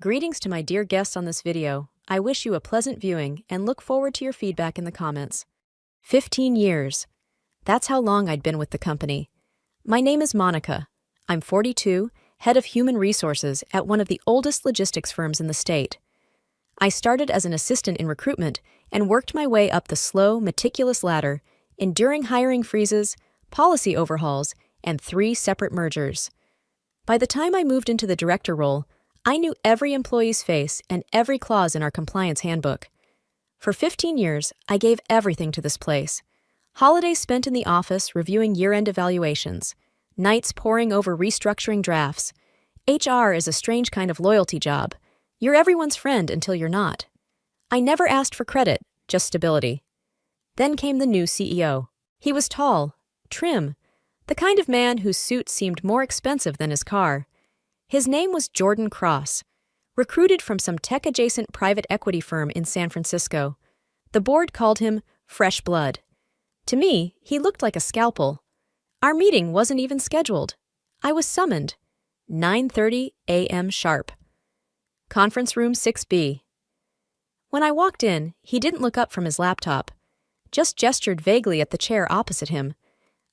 Greetings to my dear guests on this video. I wish you a pleasant viewing and look forward to your feedback in the comments. 15 years. That's how long I'd been with the company. My name is Monica. I'm 42, head of human resources at one of the oldest logistics firms in the state. I started as an assistant in recruitment and worked my way up the slow, meticulous ladder, enduring hiring freezes, policy overhauls, and 3 separate mergers. By the time I moved into the director role, I knew every employee's face and every clause in our compliance handbook. For 15 years, I gave everything to this place. Holidays spent in the office reviewing year-end evaluations, nights poring over restructuring drafts. HR is a strange kind of loyalty job. You're everyone's friend until you're not. I never asked for credit, just stability. Then came the new CEO. He was tall, trim, the kind of man whose suit seemed more expensive than his car. His name was Jordan Cross, recruited from some tech-adjacent private equity firm in San Francisco. The board called him fresh blood. To me, he looked like a scalpel. Our meeting wasn't even scheduled. I was summoned. 9:30 a.m. sharp. Conference room 6B. When I walked in, he didn't look up from his laptop, just gestured vaguely at the chair opposite him.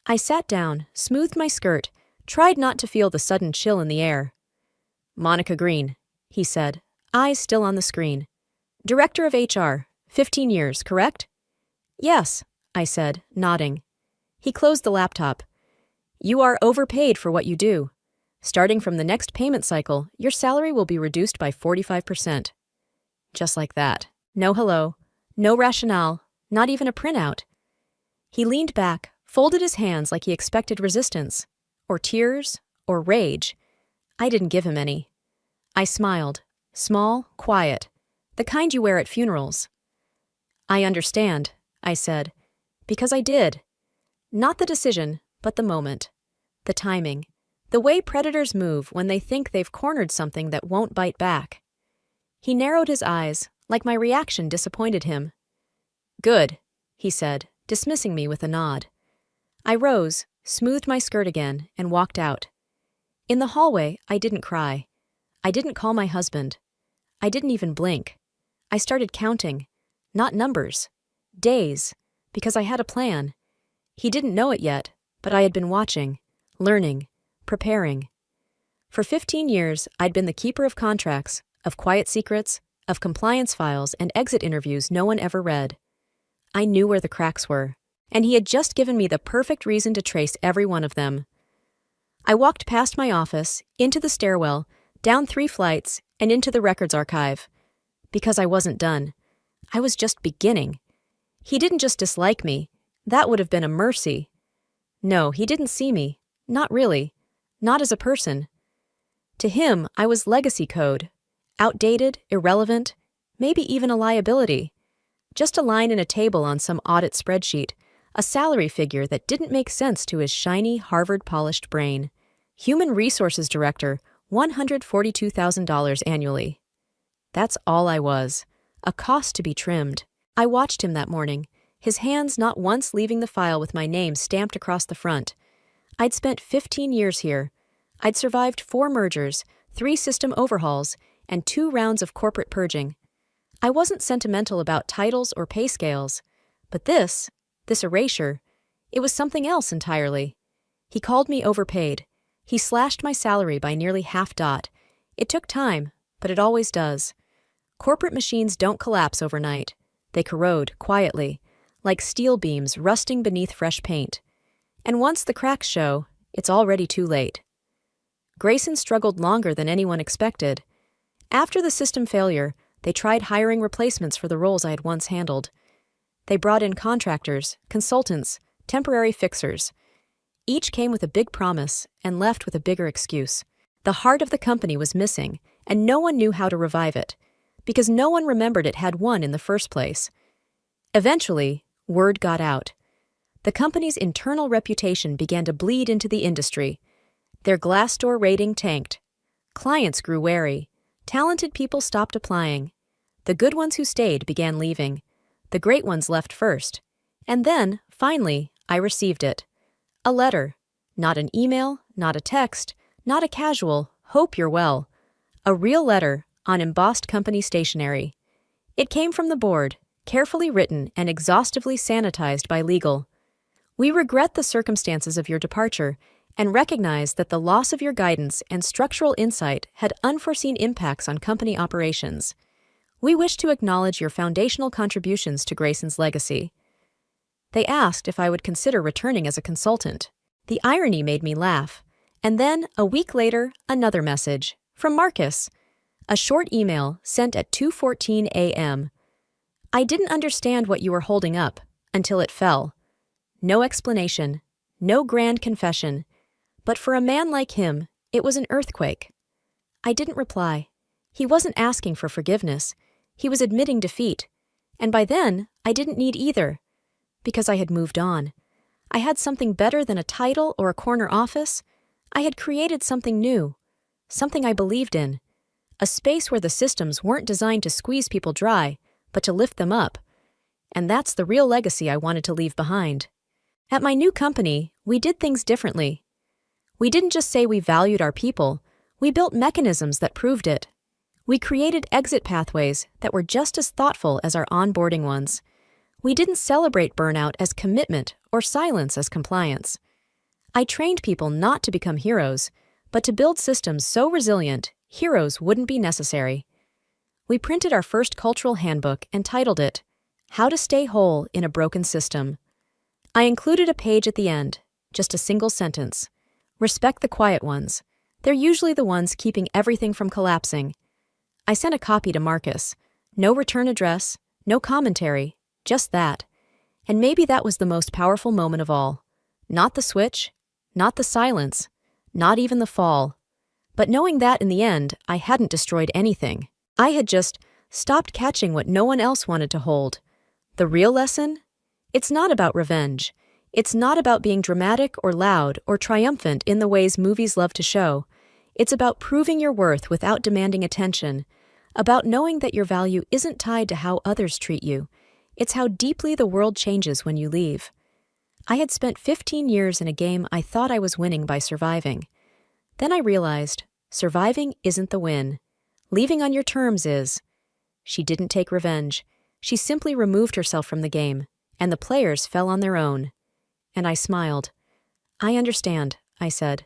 I sat down, smoothed my skirt, tried not to feel the sudden chill in the air. "Monica Green," he said, eyes still on the screen. "Director of HR, 15 years, correct?" "Yes," I said, nodding. He closed the laptop. "You are overpaid for what you do. Starting from the next payment cycle, your salary will be reduced by 45%. Just like that. No hello, no rationale, not even a printout. He leaned back, folded his hands like he expected resistance, or tears, or rage. I didn't give him any. I smiled, small, quiet, the kind you wear at funerals. "I understand," I said, because I did. Not the decision, but the moment, the timing, the way predators move when they think they've cornered something that won't bite back. He narrowed his eyes, like my reaction disappointed him. "Good," he said, dismissing me with a nod. I rose, smoothed my skirt again, and walked out. In the hallway, I didn't cry. I didn't call my husband. I didn't even blink. I started counting, not numbers, days, because I had a plan. He didn't know it yet, but I had been watching, learning, preparing. For 15 years, I'd been the keeper of contracts, of quiet secrets, of compliance files and exit interviews no one ever read. I knew where the cracks were, and he had just given me the perfect reason to trace every one of them. I walked past my office, into the stairwell, down 3 flights, and into the records archive. Because I wasn't done. I was just beginning. He didn't just dislike me. That would have been a mercy. No, he didn't see me. Not really. Not as a person. To him, I was legacy code. Outdated, irrelevant, maybe even a liability. Just a line in a table on some audit spreadsheet. A salary figure that didn't make sense to his shiny, Harvard-polished brain. Human Resources Director, $142,000 annually. That's all I was. A cost to be trimmed. I watched him that morning, his hands not once leaving the file with my name stamped across the front. I'd spent 15 years here. I'd survived 4 mergers, 3 system overhauls, and 2 rounds of corporate purging. I wasn't sentimental about titles or pay scales, but this erasure, it was something else entirely. He called me overpaid. He slashed my salary by nearly half dot. It took time, but it always does. Corporate machines don't collapse overnight. They corrode quietly, like steel beams rusting beneath fresh paint. And once the cracks show, it's already too late. Grayson struggled longer than anyone expected. After the system failure, they tried hiring replacements for the roles I had once handled. They brought in contractors, consultants, temporary fixers. Each came with a big promise and left with a bigger excuse. The heart of the company was missing, and no one knew how to revive it, because no one remembered it had one in the first place. Eventually, word got out. The company's internal reputation began to bleed into the industry. Their Glassdoor rating tanked. Clients grew wary. Talented people stopped applying. The good ones who stayed began leaving. The great ones left first. And then, finally, I received it. A letter. Not an email, not a text, not a casual, "Hope you're well." A real letter, on embossed company stationery. It came from the board, carefully written and exhaustively sanitized by legal. We regret the circumstances of your departure and recognize that the loss of your guidance and structural insight had unforeseen impacts on company operations. We wish to acknowledge your foundational contributions to Grayson's legacy. They asked if I would consider returning as a consultant. The irony made me laugh. And then, a week later, another message from Marcus. A short email sent at 2:14 a.m. I didn't understand what you were holding up until it fell. No explanation, no grand confession, but for a man like him, it was an earthquake. I didn't reply. He wasn't asking for forgiveness. He was admitting defeat. And by then, I didn't need either, because I had moved on. I had something better than a title or a corner office. I had created something new, something I believed in, a space where the systems weren't designed to squeeze people dry, but to lift them up. And that's the real legacy I wanted to leave behind. At my new company, we did things differently. We didn't just say we valued our people, we built mechanisms that proved it. We created exit pathways that were just as thoughtful as our onboarding ones. We didn't celebrate burnout as commitment or silence as compliance. I trained people not to become heroes, but to build systems so resilient, heroes wouldn't be necessary. We printed our first cultural handbook and titled it, How to Stay Whole in a Broken System. I included a page at the end, just a single sentence. Respect the quiet ones. They're usually the ones keeping everything from collapsing. I sent a copy to Marcus. No return address, no commentary, just that. And maybe that was the most powerful moment of all. Not the switch, not the silence, not even the fall. But knowing that in the end, I hadn't destroyed anything. I had just stopped catching what no one else wanted to hold. The real lesson? It's not about revenge. It's not about being dramatic or loud or triumphant in the ways movies love to show. It's about proving your worth without demanding attention, about knowing that your value isn't tied to how others treat you. It's how deeply the world changes when you leave. I had spent 15 years in a game I thought I was winning by surviving. Then I realized, surviving isn't the win. Leaving on your terms is. She didn't take revenge. She simply removed herself from the game, and the players fell on their own. And I smiled. I understand, I said.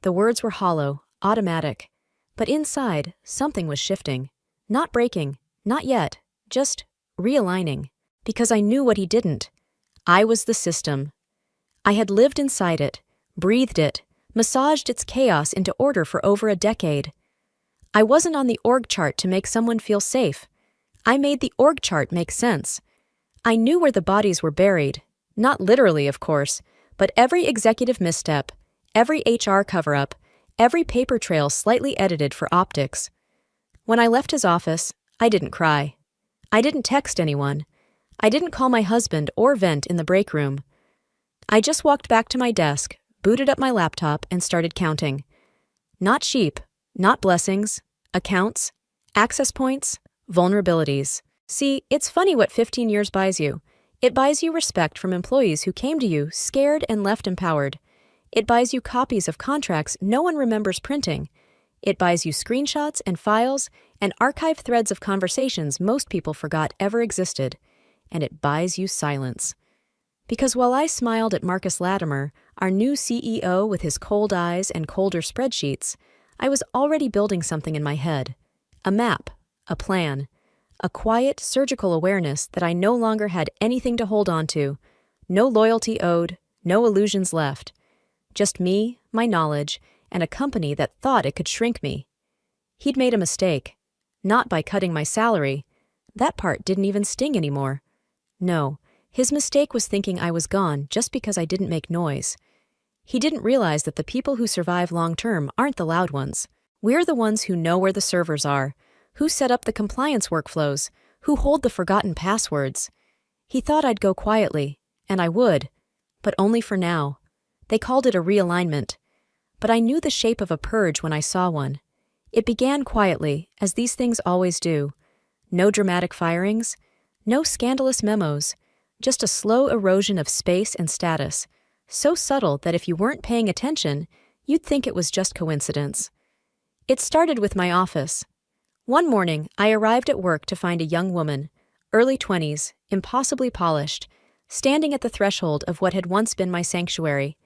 The words were hollow, automatic. But inside, something was shifting. Not breaking, not yet, just realigning. Because I knew what he didn't. I was the system. I had lived inside it, breathed it, massaged its chaos into order for over a decade. I wasn't on the org chart to make someone feel safe. I made the org chart make sense. I knew where the bodies were buried. Not literally, of course, but every executive misstep, every HR cover-up, every paper trail slightly edited for optics. When I left his office, I didn't cry. I didn't text anyone. I didn't call my husband or vent in the break room. I just walked back to my desk, booted up my laptop, and started counting. Not sheep, not blessings, accounts, access points, vulnerabilities. See, it's funny what 15 years buys you. It buys you respect from employees who came to you scared and left empowered. It buys you copies of contracts no one remembers printing. It buys you screenshots and files and archived threads of conversations most people forgot ever existed. And it buys you silence. Because while I smiled at Marcus Latimer, our new CEO with his cold eyes and colder spreadsheets, I was already building something in my head. A map, a plan, a quiet, surgical awareness that I no longer had anything to hold on to, no loyalty owed, no illusions left. Just me, my knowledge, and a company that thought it could shrink me. He'd made a mistake. Not by cutting my salary. That part didn't even sting anymore. No, his mistake was thinking I was gone just because I didn't make noise. He didn't realize that the people who survive long-term aren't the loud ones. We're the ones who know where the servers are, who set up the compliance workflows, who hold the forgotten passwords. He thought I'd go quietly, and I would, but only for now. They called it a realignment. But I knew the shape of a purge when I saw one. It began quietly, as these things always do. No dramatic firings, no scandalous memos, just a slow erosion of space and status, so subtle that if you weren't paying attention, you'd think it was just coincidence. It started with my office. One morning, I arrived at work to find a young woman, early 20s, impossibly polished, standing at the threshold of what had once been my sanctuary.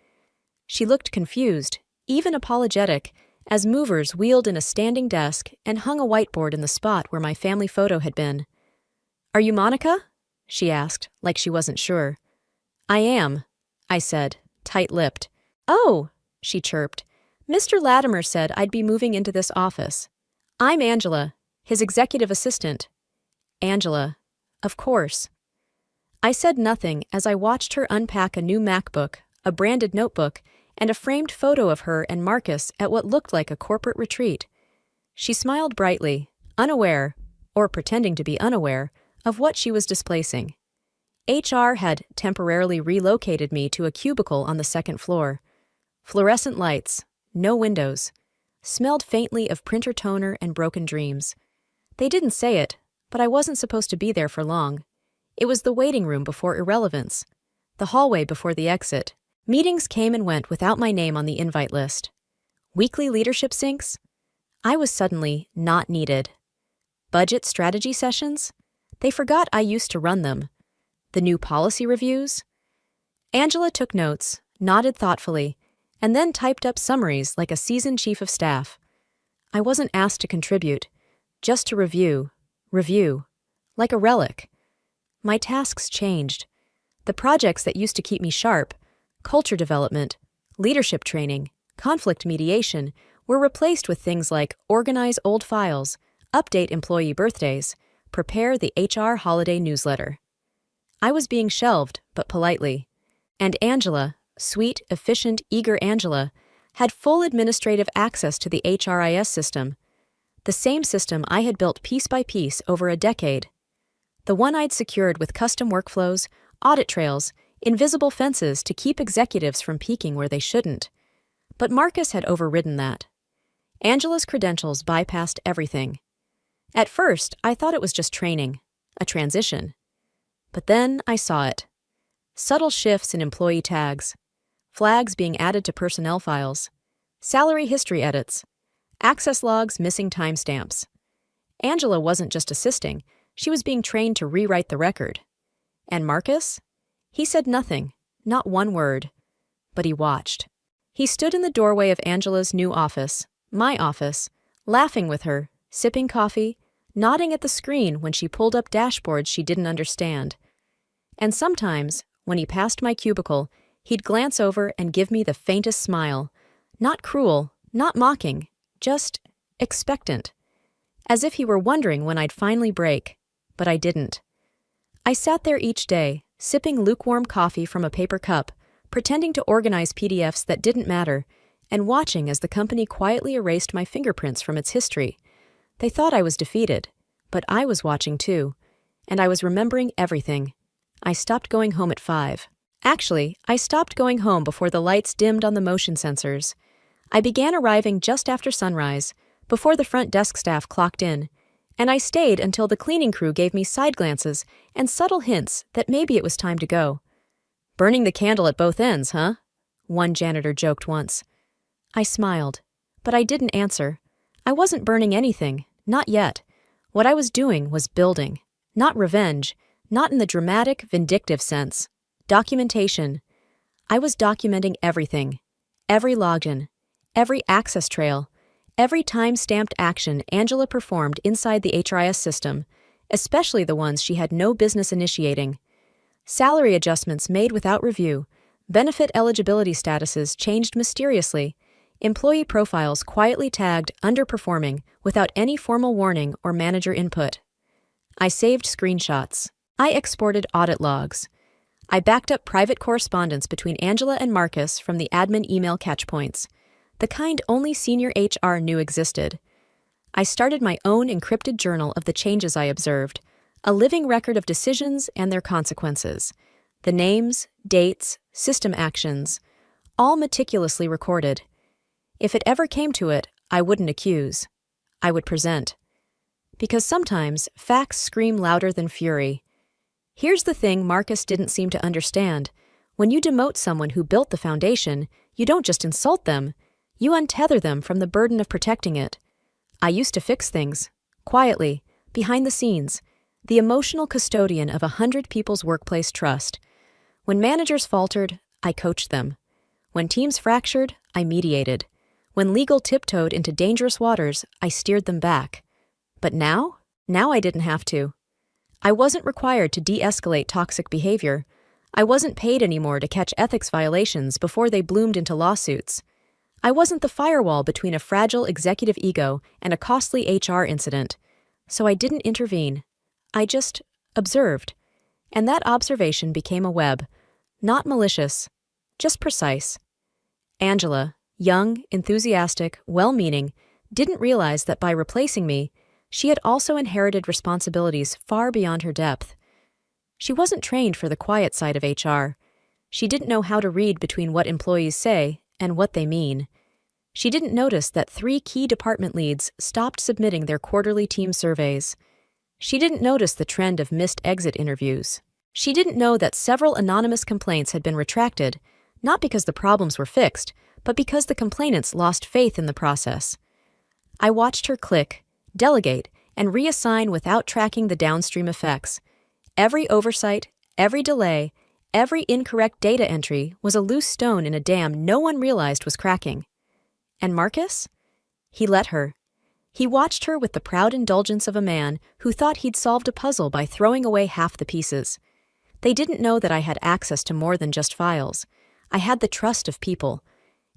She looked confused, even apologetic, as movers wheeled in a standing desk and hung a whiteboard in the spot where my family photo had been. "Are you Monica?" she asked, like she wasn't sure. "I am," I said, tight-lipped. "Oh," she chirped. "Mr. Latimer said I'd be moving into this office. I'm Angela, his executive assistant." Angela, of course. I said nothing as I watched her unpack a new MacBook, a branded notebook, and a framed photo of her and Marcus at what looked like a corporate retreat. She smiled brightly, unaware, or pretending to be unaware, of what she was displacing. HR had temporarily relocated me to a cubicle on the second floor. Fluorescent lights, no windows, smelled faintly of printer toner and broken dreams. They didn't say it, but I wasn't supposed to be there for long. It was the waiting room before irrelevance, the hallway before the exit. Meetings came and went without my name on the invite list. Weekly leadership syncs? I was suddenly not needed. Budget strategy sessions? They forgot I used to run them. The new policy reviews? Angela took notes, nodded thoughtfully, and then typed up summaries like a seasoned chief of staff. I wasn't asked to contribute, just to review, like a relic. My tasks changed. The projects that used to keep me sharp, culture development, leadership training, conflict mediation, were replaced with things like organize old files, update employee birthdays, prepare the HR holiday newsletter. I was being shelved, but politely. And Angela, sweet, efficient, eager Angela, had full administrative access to the HRIS system, the same system I had built piece by piece over a decade. The one I'd secured with custom workflows, audit trails, invisible fences to keep executives from peeking where they shouldn't. But Marcus had overridden that. Angela's credentials bypassed everything. At first, I thought it was just training, a transition. But then I saw it. Subtle shifts in employee tags, flags being added to personnel files, salary history edits, access logs missing timestamps. Angela wasn't just assisting, she was being trained to rewrite the record. And Marcus? He said nothing, not one word. But he watched. He stood in the doorway of Angela's new office, my office, laughing with her, sipping coffee, nodding at the screen when she pulled up dashboards she didn't understand. And sometimes, when he passed my cubicle, he'd glance over and give me the faintest smile. Not cruel, not mocking, just expectant. As if he were wondering when I'd finally break. But I didn't. I sat there each day, sipping lukewarm coffee from a paper cup, pretending to organize PDFs that didn't matter, and watching as the company quietly erased my fingerprints from its history. They thought I was defeated, but I was watching too, and I was remembering everything. I stopped going home at 5. Actually, I stopped going home before the lights dimmed on the motion sensors. I began arriving just after sunrise, before the front desk staff clocked in, and I stayed until the cleaning crew gave me side glances and subtle hints that maybe it was time to go. "Burning the candle at both ends, huh?" one janitor joked once. I smiled, but I didn't answer. I wasn't burning anything, not yet. What I was doing was building, not revenge, not in the dramatic, vindictive sense. Documentation. I was documenting everything, every login, every access trail, every time-stamped action Angela performed inside the HRIS system, especially the ones she had no business initiating. Salary adjustments made without review, benefit eligibility statuses changed mysteriously, employee profiles quietly tagged underperforming without any formal warning or manager input. I saved screenshots. I exported audit logs. I backed up private correspondence between Angela and Marcus from the admin email catchpoints, the kind only senior HR knew existed. I started my own encrypted journal of the changes I observed, a living record of decisions and their consequences, the names, dates, system actions, all meticulously recorded. If it ever came to it, I wouldn't accuse. I would present. Because sometimes facts scream louder than fury. Here's the thing Marcus didn't seem to understand. When you demote someone who built the foundation, you don't just insult them, you untether them from the burden of protecting it. I used to fix things, quietly, behind the scenes, the emotional custodian of 100 people's workplace trust. When managers faltered, I coached them. When teams fractured, I mediated. When legal tiptoed into dangerous waters, I steered them back. But now I didn't have to. I wasn't required to de-escalate toxic behavior. I wasn't paid anymore to catch ethics violations before they bloomed into lawsuits. I wasn't the firewall between a fragile executive ego and a costly HR incident. So I didn't intervene. I just observed. And that observation became a web. Not malicious, just precise. Angela, young, enthusiastic, well-meaning, didn't realize that by replacing me, she had also inherited responsibilities far beyond her depth. She wasn't trained for the quiet side of HR. She didn't know how to read between what employees say and what they mean. She didn't notice that 3 key department leads stopped submitting their quarterly team surveys. She didn't notice the trend of missed exit interviews. She didn't know that several anonymous complaints had been retracted, not because the problems were fixed, but because the complainants lost faith in the process. I watched her click, delegate, and reassign without tracking the downstream effects. Every oversight, every delay, every incorrect data entry was a loose stone in a dam no one realized was cracking. And Marcus? He let her. He watched her with the proud indulgence of a man who thought he'd solved a puzzle by throwing away half the pieces. They didn't know that I had access to more than just files. I had the trust of people.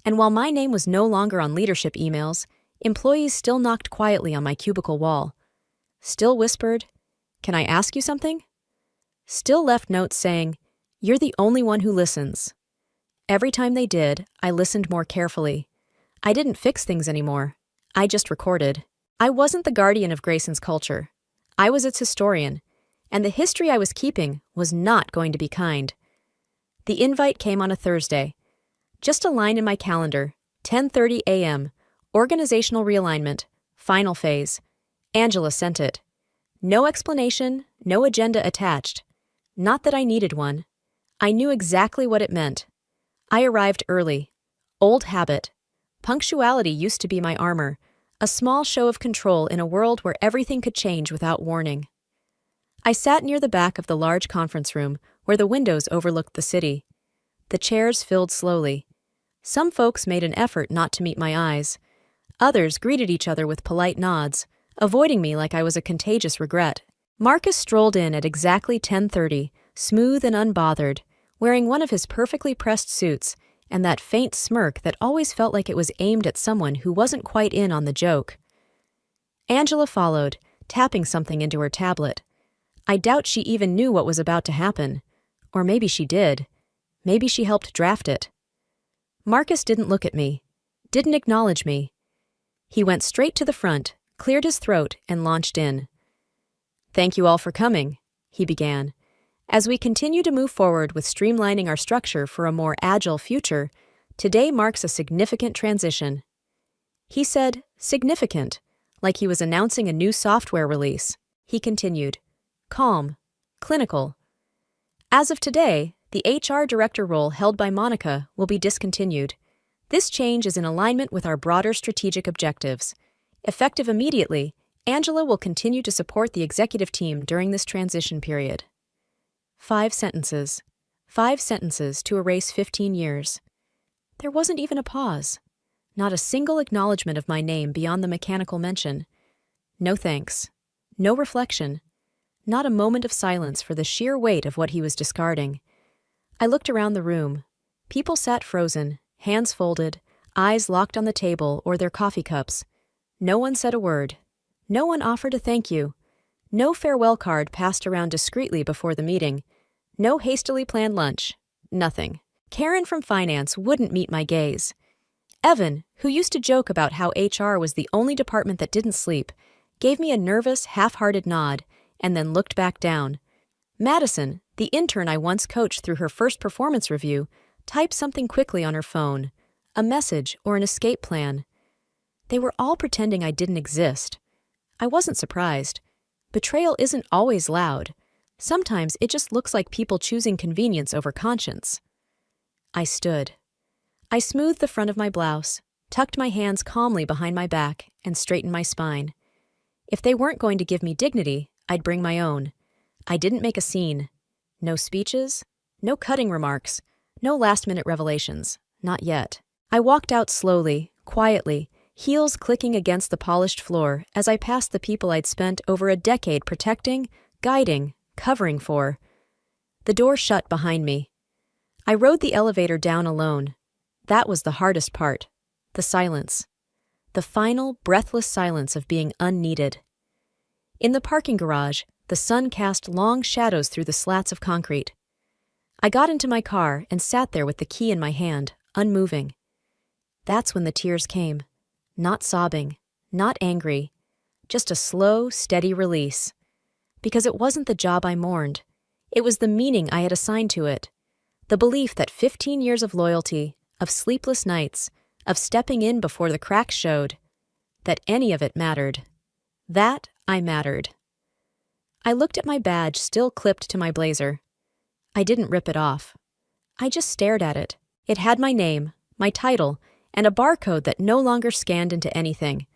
And while my name was no longer on leadership emails, employees still knocked quietly on my cubicle wall. Still whispered, "Can I ask you something?" Still left notes saying, "You're the only one who listens." Every time they did, I listened more carefully. I didn't fix things anymore. I just recorded. I wasn't the guardian of Grayson's culture. I was its historian, and the history I was keeping was not going to be kind. The invite came on a Thursday. Just a line in my calendar, 10:30 a.m., organizational realignment, final phase. Angela sent it. No explanation, no agenda attached. Not that I needed one. I knew exactly what it meant. I arrived early. Old habit. Punctuality used to be my armor, a small show of control in a world where everything could change without warning. I sat near the back of the large conference room where the windows overlooked the city. The chairs filled slowly. Some folks made an effort not to meet my eyes. Others greeted each other with polite nods, avoiding me like I was a contagious regret. Marcus strolled in at exactly 10:30, smooth and unbothered, wearing one of his perfectly pressed suits and that faint smirk that always felt like it was aimed at someone who wasn't quite in on the joke. Angela followed, tapping something into her tablet. I doubt she even knew what was about to happen. Or maybe she did. Maybe she helped draft it. Marcus didn't look at me, didn't acknowledge me. He went straight to the front, cleared his throat, and launched in. "Thank you all for coming," he began. As we continue to move forward with streamlining our structure for a more agile future, today marks a significant transition. He said, significant, like he was announcing a new software release. He continued, calm, clinical. As of today, the HR director role held by Monica will be discontinued. This change is in alignment with our broader strategic objectives. Effective immediately, Angela will continue to support the executive team during this transition period. 5 sentences. 5 sentences to erase 15 years. There wasn't even a pause. Not a single acknowledgement of my name beyond the mechanical mention. No thanks. No reflection. Not a moment of silence for the sheer weight of what he was discarding. I looked around the room. People sat frozen, hands folded, eyes locked on the table or their coffee cups. No one said a word. No one offered a thank you. No farewell card passed around discreetly before the meeting. No hastily planned lunch. Nothing. Karen from finance wouldn't meet my gaze. Evan, who used to joke about how HR was the only department that didn't sleep, gave me a nervous, half-hearted nod, and then looked back down. Madison, the intern I once coached through her first performance review, typed something quickly on her phone, a message or an escape plan. They were all pretending I didn't exist. I wasn't surprised. Betrayal isn't always loud. Sometimes it just looks like people choosing convenience over conscience. I stood. I smoothed the front of my blouse, tucked my hands calmly behind my back, and straightened my spine. If they weren't going to give me dignity, I'd bring my own. I didn't make a scene. No speeches, no cutting remarks, no last-minute revelations. Not yet. I walked out slowly, quietly, heels clicking against the polished floor as I passed the people I'd spent over a decade protecting, guiding, covering for. The door shut behind me. I rode the elevator down alone. That was the hardest part. The silence. The final, breathless silence of being unneeded. In the parking garage, the sun cast long shadows through the slats of concrete. I got into my car and sat there with the key in my hand, unmoving. That's when the tears came. Not sobbing, not angry, just a slow, steady release. Because it wasn't the job I mourned. It was the meaning I had assigned to it. The belief that 15 years of loyalty, of sleepless nights, of stepping in before the cracks showed, that any of it mattered. That I mattered. I looked at my badge still clipped to my blazer. I didn't rip it off. I just stared at it. It had my name, my title, and a barcode that no longer scanned into anything.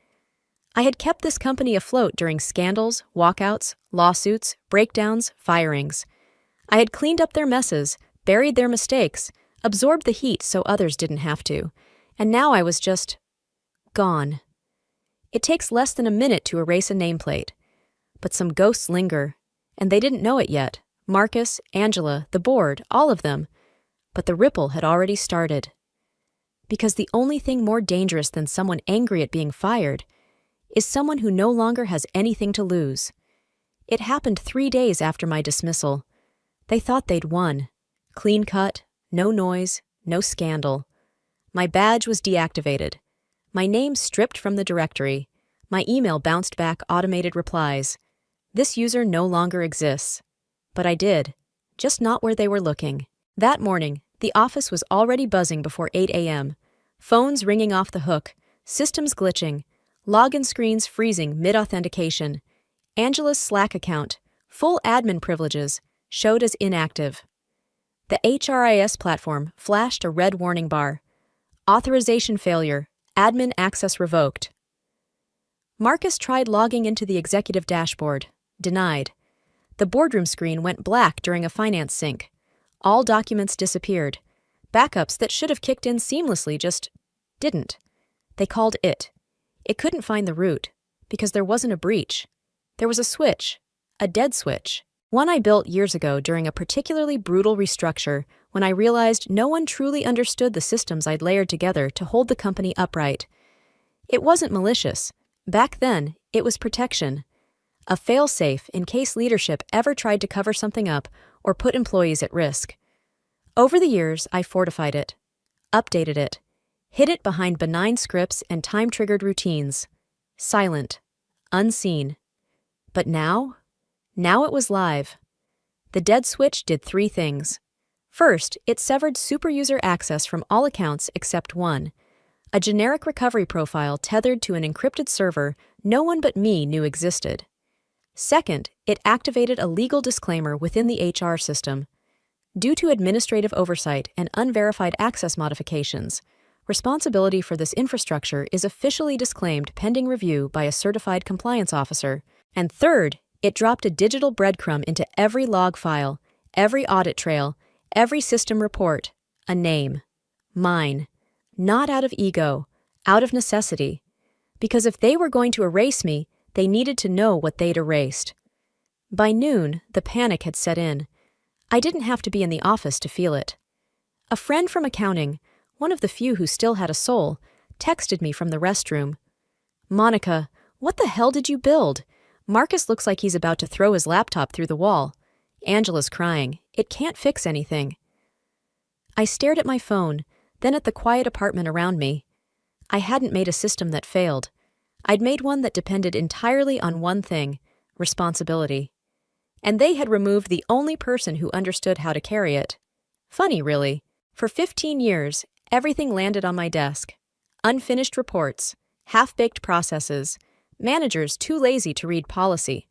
I had kept this company afloat during scandals, walkouts, lawsuits, breakdowns, firings. I had cleaned up their messes, buried their mistakes, absorbed the heat so others didn't have to, and now I was just gone. It takes less than a minute to erase a nameplate. But some ghosts linger, and they didn't know it yet. Marcus, Angela, the board, all of them. But the ripple had already started. Because the only thing more dangerous than someone angry at being fired is someone who no longer has anything to lose. It happened 3 days after my dismissal. They thought they'd won. Clean cut, no noise, no scandal. My badge was deactivated. My name stripped from the directory. My email bounced back automated replies. This user no longer exists. But I did. Just not where they were looking. That morning, the office was already buzzing before 8 a.m. Phones ringing off the hook, systems glitching, login screens freezing mid-authentication. Angela's Slack account, full admin privileges, showed as inactive. The HRIS platform flashed a red warning bar. Authorization failure. Admin access revoked. Marcus tried logging into the executive dashboard. Denied. The boardroom screen went black during a finance sync. All documents disappeared. Backups that should have kicked in seamlessly just didn't. They called it. It couldn't find the root, because there wasn't a breach. There was a switch. A dead switch. One I built years ago during a particularly brutal restructure when I realized no one truly understood the systems I'd layered together to hold the company upright. It wasn't malicious. Back then, it was protection. A fail-safe in case leadership ever tried to cover something up or put employees at risk. Over the years, I fortified it, updated it, hid it behind benign scripts and time-triggered routines. Silent, unseen. But now it was live. The dead switch did 3 things. First, it severed superuser access from all accounts except one, a generic recovery profile tethered to an encrypted server no one but me knew existed. Second, it activated a legal disclaimer within the HR system. Due to administrative oversight and unverified access modifications, responsibility for this infrastructure is officially disclaimed pending review by a certified compliance officer. And third, it dropped a digital breadcrumb into every log file, every audit trail, every system report, a name. Mine. Not out of ego, out of necessity. Because if they were going to erase me, they needed to know what they'd erased. By noon, the panic had set in. I didn't have to be in the office to feel it. A friend from accounting, one of the few who still had a soul, texted me from the restroom. "Monica, what the hell did you build? Marcus looks like he's about to throw his laptop through the wall. Angela's crying. It can't fix anything." I stared at my phone, then at the quiet apartment around me. I hadn't made a system that failed. I'd made one that depended entirely on one thing, responsibility. And they had removed the only person who understood how to carry it. Funny, really. For 15 years, everything landed on my desk. Unfinished reports, half-baked processes, managers too lazy to read policy,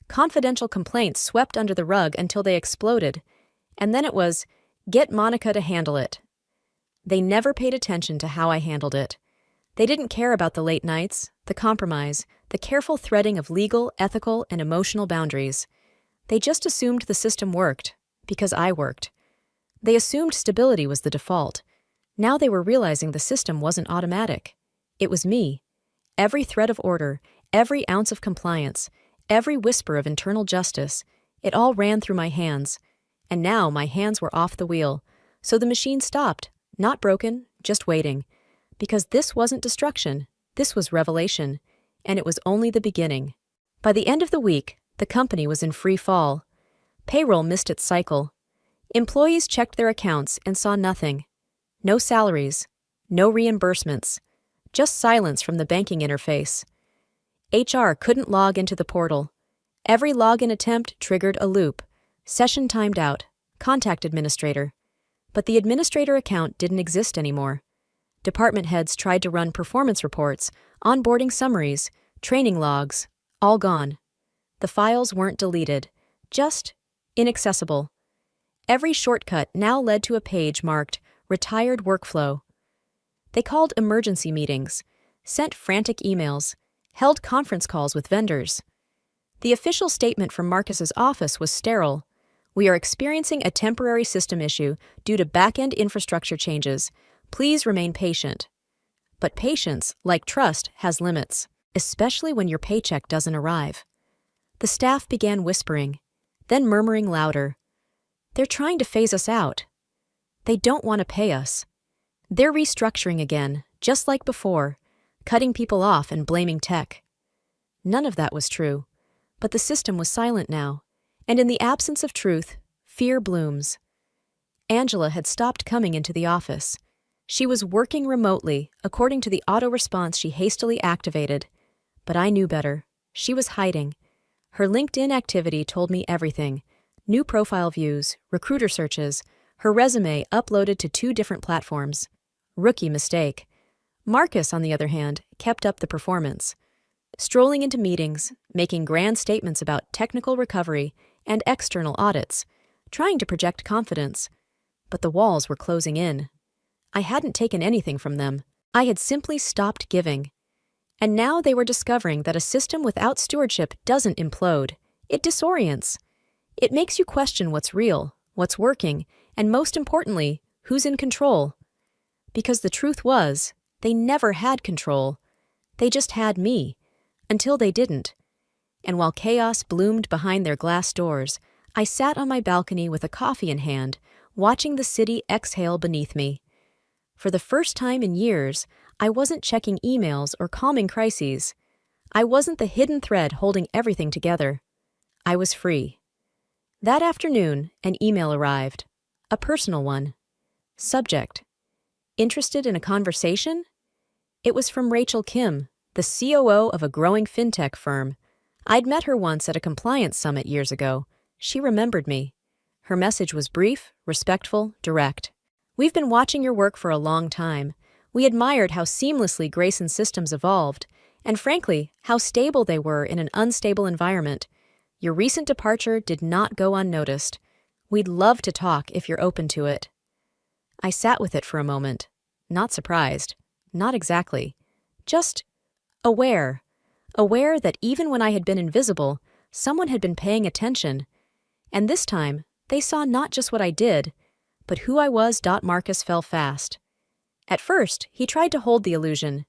confidential complaints swept under the rug until they exploded, and then it was, get Monica to handle it. They never paid attention to how I handled it. They didn't care about the late nights, the compromise, the careful threading of legal, ethical, and emotional boundaries. They just assumed the system worked, because I worked. They assumed stability was the default. Now they were realizing the system wasn't automatic. It was me. Every thread of order, every ounce of compliance, every whisper of internal justice, it all ran through my hands. And now my hands were off the wheel, so the machine stopped, not broken, just waiting. Because this wasn't destruction, this was revelation, and it was only the beginning. By the end of the week, the company was in free fall. Payroll missed its cycle. Employees checked their accounts and saw nothing. No salaries, no reimbursements, just silence from the banking interface. HR couldn't log into the portal. Every login attempt triggered a loop. Session timed out. Contact administrator. But the administrator account didn't exist anymore. Department heads tried to run performance reports, onboarding summaries, training logs, all gone. The files weren't deleted, just inaccessible. Every shortcut now led to a page marked Retired Workflow. They called emergency meetings, sent frantic emails, held conference calls with vendors. The official statement from Marcus's office was sterile. We are experiencing a temporary system issue due to back-end infrastructure changes. Please remain patient. But patience, like trust, has limits, especially when your paycheck doesn't arrive. The staff began whispering, then murmuring louder. They're trying to phase us out. They don't want to pay us. They're restructuring again, just like before, cutting people off and blaming tech. None of that was true, but the system was silent now, and in the absence of truth, fear blooms. Angela had stopped coming into the office. She was working remotely, according to the auto-response she hastily activated. But I knew better. She was hiding. Her LinkedIn activity told me everything. New profile views, recruiter searches, her resume uploaded to 2 different platforms. Rookie mistake. Marcus, on the other hand, kept up the performance. Strolling into meetings, making grand statements about technical recovery and external audits, trying to project confidence. But the walls were closing in. I hadn't taken anything from them. I had simply stopped giving. And now they were discovering that a system without stewardship doesn't implode. It disorients. It makes you question what's real, what's working, and most importantly, who's in control. Because the truth was, they never had control. They just had me, until they didn't. And while chaos bloomed behind their glass doors, I sat on my balcony with a coffee in hand, watching the city exhale beneath me. For the first time in years, I wasn't checking emails or calming crises. I wasn't the hidden thread holding everything together. I was free. That afternoon, an email arrived. A personal one. Subject: interested in a conversation? It was from Rachel Kim, the COO of a growing fintech firm. I'd met her once at a compliance summit years ago. She remembered me. Her message was brief, respectful, direct. We've been watching your work for a long time. We admired how seamlessly Grayson's systems evolved, and frankly, how stable they were in an unstable environment. Your recent departure did not go unnoticed. We'd love to talk if you're open to it. I sat with it for a moment. Not surprised. Not exactly. Just aware. Aware that even when I had been invisible, someone had been paying attention. And this time, they saw not just what I did, but who I was. Marcus fell fast. At first, he tried to hold the illusion.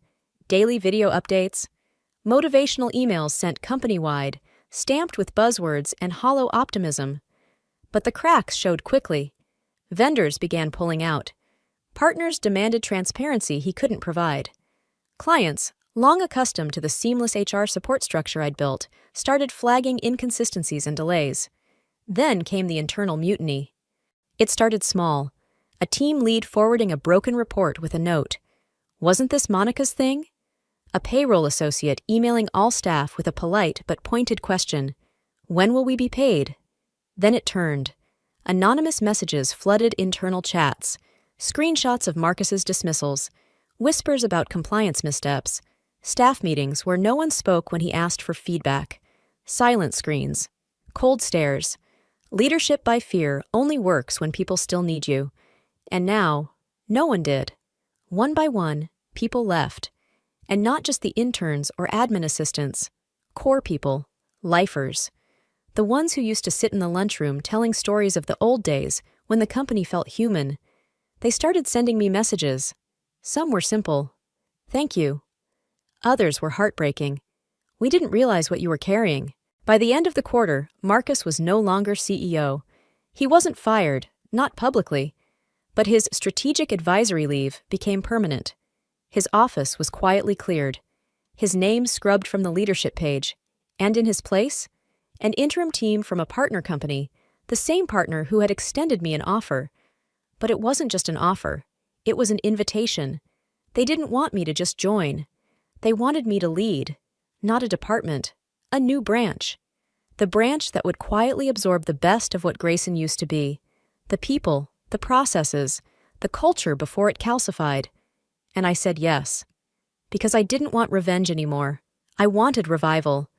Daily video updates, motivational emails sent company-wide, stamped with buzzwords and hollow optimism. But the cracks showed quickly. Vendors began pulling out. Partners demanded transparency he couldn't provide. Clients, long accustomed to the seamless HR support structure I'd built, started flagging inconsistencies and delays. Then came the internal mutiny. It started small. A team lead forwarding a broken report with a note. Wasn't this Monica's thing? A payroll associate emailing all staff with a polite but pointed question. When will we be paid? Then it turned. Anonymous messages flooded internal chats. Screenshots of Marcus's dismissals. Whispers about compliance missteps. Staff meetings where no one spoke when he asked for feedback. Silent screens. Cold stares. Leadership by fear only works when people still need you. And now, no one did. One by one, people left. And not just the interns or admin assistants, core people, lifers. The ones who used to sit in the lunchroom telling stories of the old days when the company felt human. They started sending me messages. Some were simple. Thank you. Others were heartbreaking. We didn't realize what you were carrying. By the end of the quarter, Marcus was no longer CEO. He wasn't fired, not publicly, but his strategic advisory leave became permanent. His office was quietly cleared, his name scrubbed from the leadership page, and in his place, an interim team from a partner company, the same partner who had extended me an offer. But it wasn't just an offer, it was an invitation. They didn't want me to just join. They wanted me to lead, not a department, a new branch. The branch that would quietly absorb the best of what Grayson used to be, the people, the processes, the culture before it calcified. And I said yes. Because I didn't want revenge anymore. I wanted revival.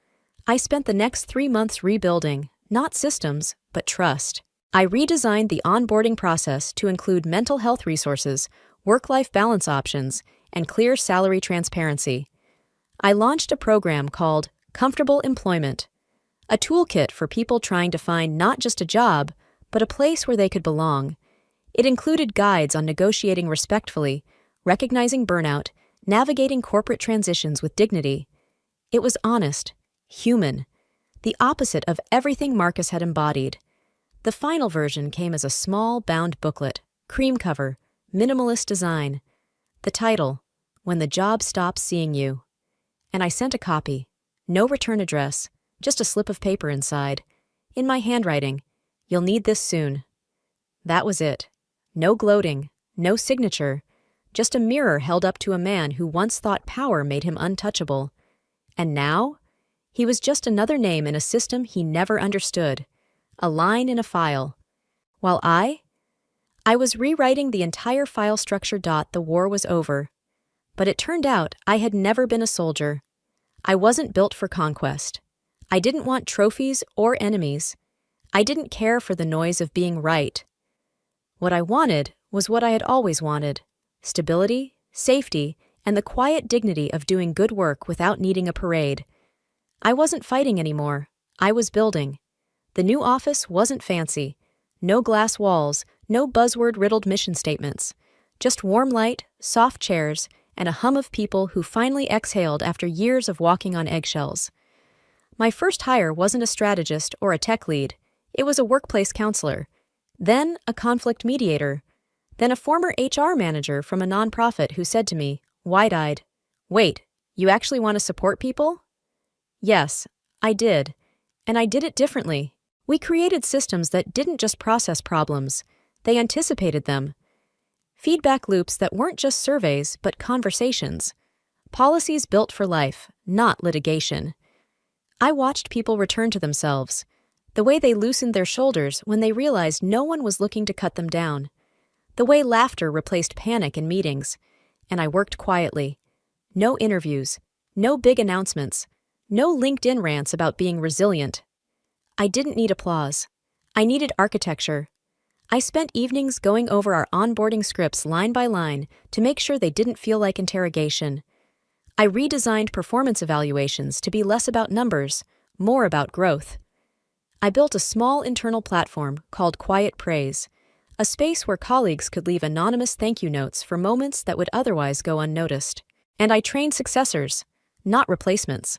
I spent the next 3 months rebuilding, not systems, but trust. I redesigned the onboarding process to include mental health resources, work-life balance options, and clear salary transparency. I launched a program called Comfortable Employment, a toolkit for people trying to find not just a job, but a place where they could belong. It included guides on negotiating respectfully, recognizing burnout, navigating corporate transitions with dignity. It was honest, human, the opposite of everything Marcus had embodied. The final version came as a small, bound booklet, cream cover, minimalist design. The title, When the Job Stops Seeing You. And I sent a copy. No return address, just a slip of paper inside. In my handwriting, "You'll need this soon." That was it. No gloating, no signature, just a mirror held up to a man who once thought power made him untouchable. And now? He was just another name in a system he never understood, a line in a file. While I was rewriting the entire file structure. The war was over. But it turned out I had never been a soldier. I wasn't built for conquest. I didn't want trophies or enemies. I didn't care for the noise of being right. What I wanted was what I had always wanted: stability, safety, and the quiet dignity of doing good work without needing a parade. I wasn't fighting anymore. I was building. The new office wasn't fancy. No glass walls, no buzzword-riddled mission statements. Just warm light, soft chairs, and a hum of people who finally exhaled after years of walking on eggshells. My first hire wasn't a strategist or a tech lead. It was a workplace counselor. Then a conflict mediator. Then a former HR manager from a nonprofit who said to me, wide-eyed, "Wait, you actually want to support people?" Yes, I did. And I did it differently. We created systems that didn't just process problems. They anticipated them. Feedback loops that weren't just surveys, but conversations. Policies built for life, not litigation. I watched people return to themselves, the way they loosened their shoulders when they realized no one was looking to cut them down, the way laughter replaced panic in meetings, and I worked quietly. No interviews, no big announcements, no LinkedIn rants about being resilient. I didn't need applause. I needed architecture. I spent evenings going over our onboarding scripts line by line to make sure they didn't feel like interrogation. I redesigned performance evaluations to be less about numbers, more about growth. I built a small internal platform called Quiet Praise, a space where colleagues could leave anonymous thank you notes for moments that would otherwise go unnoticed. And I trained successors, not replacements.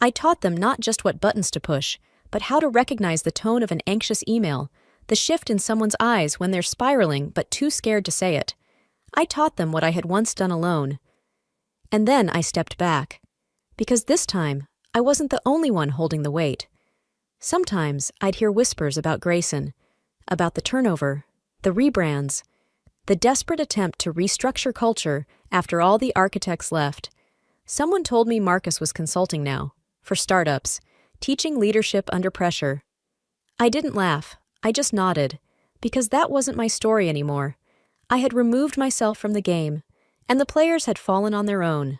I taught them not just what buttons to push, but how to recognize the tone of an anxious email, the shift in someone's eyes when they're spiraling but too scared to say it. I taught them what I had once done alone. And then I stepped back. Because this time, I wasn't the only one holding the weight. Sometimes I'd hear whispers about Grayson, about the turnover, the rebrands, the desperate attempt to restructure culture after all the architects left. Someone told me Marcus was consulting now, for startups, teaching leadership under pressure. I didn't laugh, I just nodded, because that wasn't my story anymore. I had removed myself from the game, and the players had fallen on their own.